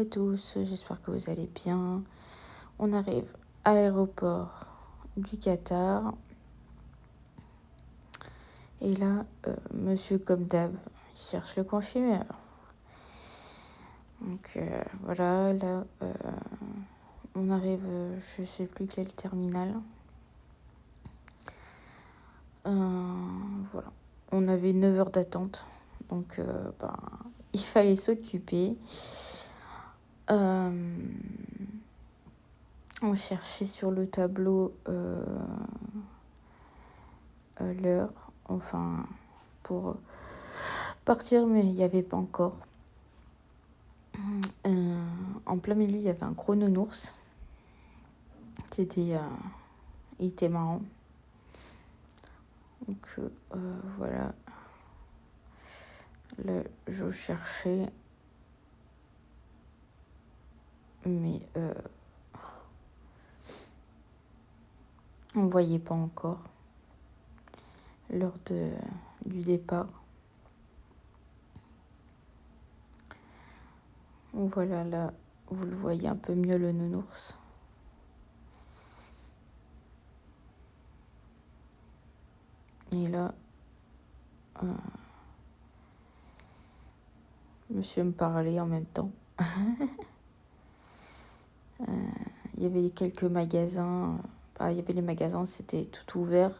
à tous, j'espère que vous allez bien. On arrive à l'aéroport du Qatar. Et là, monsieur comme d'hab, il cherche le confirmeur. Donc voilà, là, on arrive, je sais plus quel terminal. Voilà. On avait 9 heures d'attente. Donc il fallait s'occuper. On cherchait sur le tableau l'heure, enfin, pour partir, mais il n'y avait pas encore. En plein milieu, il y avait un gros nounours. Il était marrant. Donc voilà. Là, je cherchais, mais on voyait pas encore l'heure du départ. Voilà, là, vous le voyez un peu mieux, le nounours. Et là, monsieur me parlait en même temps. Il y avait quelques magasins. Il y avait les magasins, c'était tout ouvert.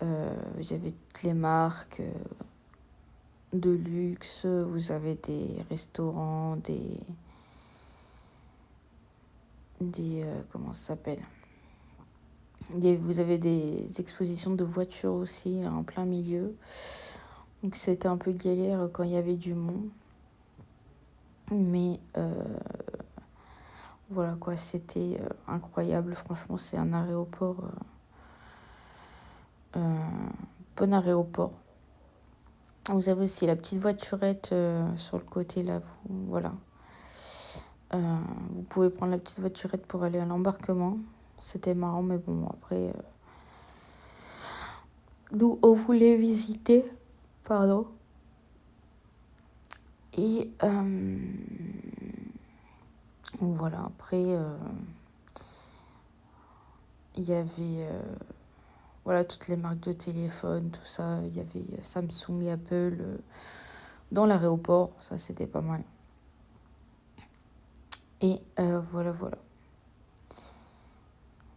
Il y avait toutes les marques de luxe. Vous avez des restaurants, des comment ça s'appelle, vous avez des expositions de voitures aussi en plein milieu. Donc c'était un peu galère quand il y avait du monde. Mais voilà quoi, c'était incroyable. Franchement, c'est un aéroport, bon aéroport. Vous avez aussi la petite voiturette sur le côté là. Voilà. Vous pouvez prendre la petite voiturette pour aller à l'embarquement. C'était marrant, mais bon, après, nous, on voulait visiter. Pardon. Et voilà, après, il y avait voilà, toutes les marques de téléphone, tout ça. Il y avait Samsung et Apple dans l'aéroport. Ça, c'était pas mal. Et voilà.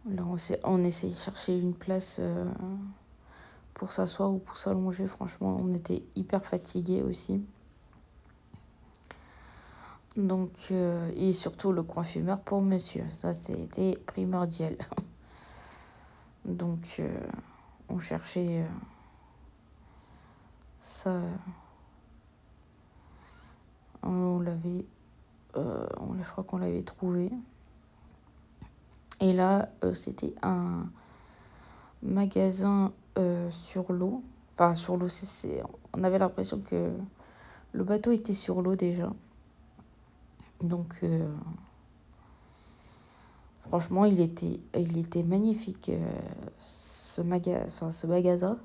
Là, on essayait de chercher une place pour s'asseoir ou pour s'allonger. Franchement, on était hyper fatigués aussi. Donc, et surtout le coiffumeur pour monsieur. Ça, c'était primordial. Donc, on cherchait ça. Je crois qu'on l'avait trouvé. Et là, c'était un magasin sur l'eau. Enfin, sur l'eau, on avait l'impression que le bateau était sur l'eau déjà. Donc, franchement, il était magnifique, ce magasin.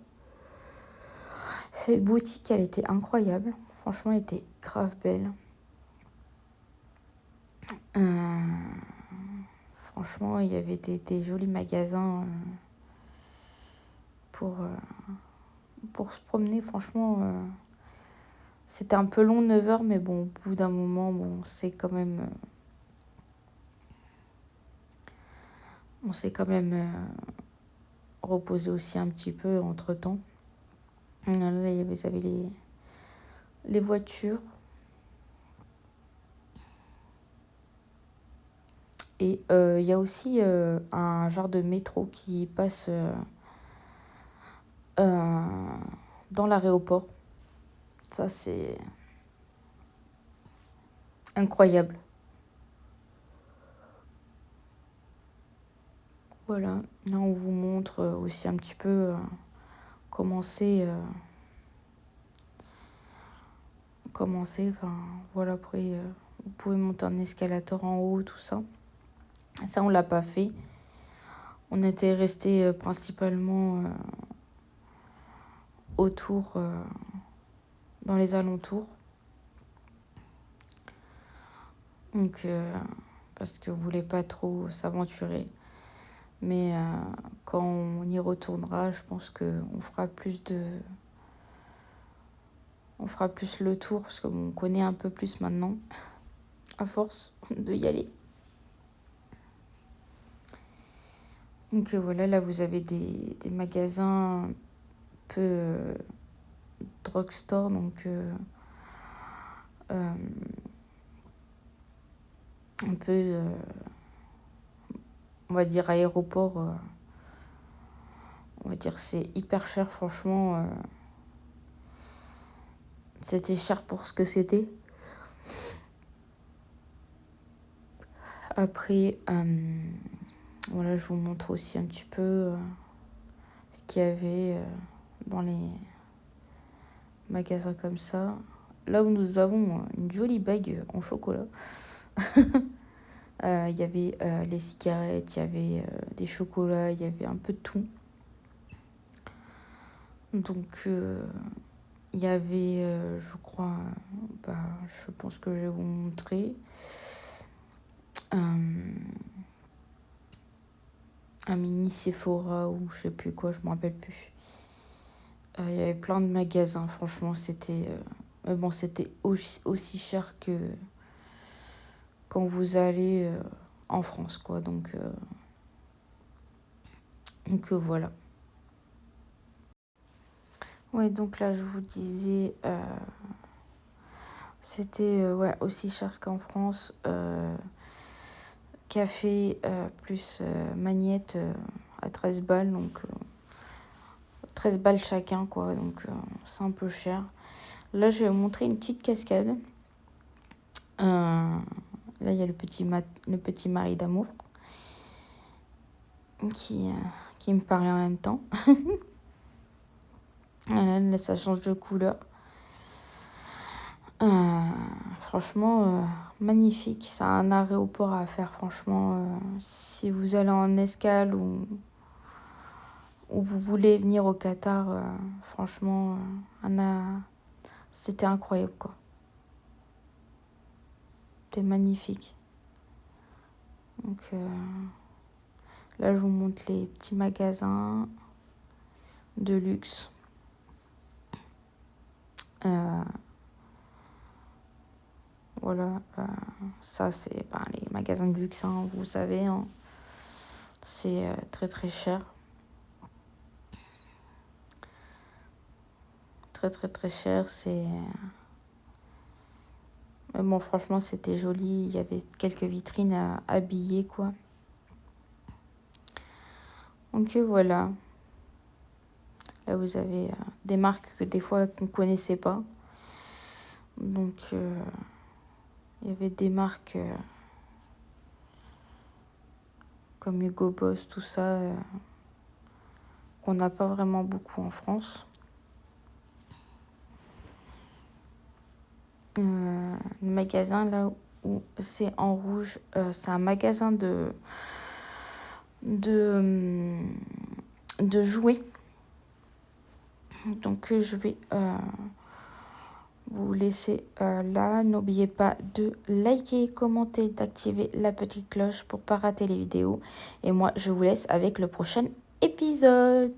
Cette boutique, elle était incroyable. Franchement, elle était grave belle. Franchement, il y avait des jolis magasins pour se promener. Franchement, c'était un peu long, 9 heures, mais bon, au bout d'un moment, on s'est quand même reposé aussi un petit peu entre-temps. Là, vous avez les voitures. Et il y a aussi un genre de métro qui passe dans l'aéroport. Ça, c'est incroyable. Voilà, là on vous montre aussi un petit peu comment c'est. Enfin voilà, après vous pouvez monter un escalator en haut, tout ça. Ça, on l'a pas fait. On était resté principalement dans les alentours. Donc, parce que vous voulez pas trop s'aventurer. Mais quand on y retournera, je pense qu'on fera on fera plus le tour parce qu'on connaît un peu plus maintenant, à force de y aller. Donc voilà, là vous avez des magasins un peu drugstore, donc un peu, on va dire aéroport. On va dire c'est hyper cher, franchement. C'était cher pour ce que c'était. Après, voilà, je vous montre aussi un petit peu ce qu'il y avait dans les magasins comme ça. Là où nous avons une jolie bague en chocolat. Il y avait les cigarettes, il y avait des chocolats, il y avait un peu de tout. Donc, il y avait, je crois, je pense que je vais vous montrer. Un mini Sephora ou je sais plus quoi, je me rappelle plus. Il y avait plein de magasins, franchement, c'était... mais bon, c'était aussi cher que quand vous allez en France, quoi. Donc voilà. Ouais, donc là, je vous disais, c'était ouais, aussi cher qu'en France. Café plus magnette à 13 balles, donc 13 balles chacun, quoi. Donc c'est un peu cher. Là, je vais vous montrer une petite cascade. Là, il y a le petit mari d'amour qui me parlait en même temps. Voilà, là, ça change de couleur. Franchement, magnifique. C'est un aéroport à faire, franchement. Si vous allez en escale ou vous voulez venir au Qatar, franchement, c'était incroyable, quoi. C'était magnifique. Donc là, je vous montre les petits magasins de luxe. Voilà, ça c'est les magasins de luxe, hein, vous savez, hein, c'est très très cher. Très très très cher, c'est... Mais bon, franchement, c'était joli, il y avait quelques vitrines à habiller, quoi. Donc voilà. Là, vous avez des marques que des fois qu'on ne connaissait pas. Donc, il y avait des marques comme Hugo Boss, tout ça, qu'on n'a pas vraiment beaucoup en France. Le magasin, là où c'est en rouge, c'est un magasin de jouets. Donc, je vais... vous laissez là. N'oubliez pas de liker, commenter, d'activer la petite cloche pour ne pas rater les vidéos. Et moi, je vous laisse avec le prochain épisode.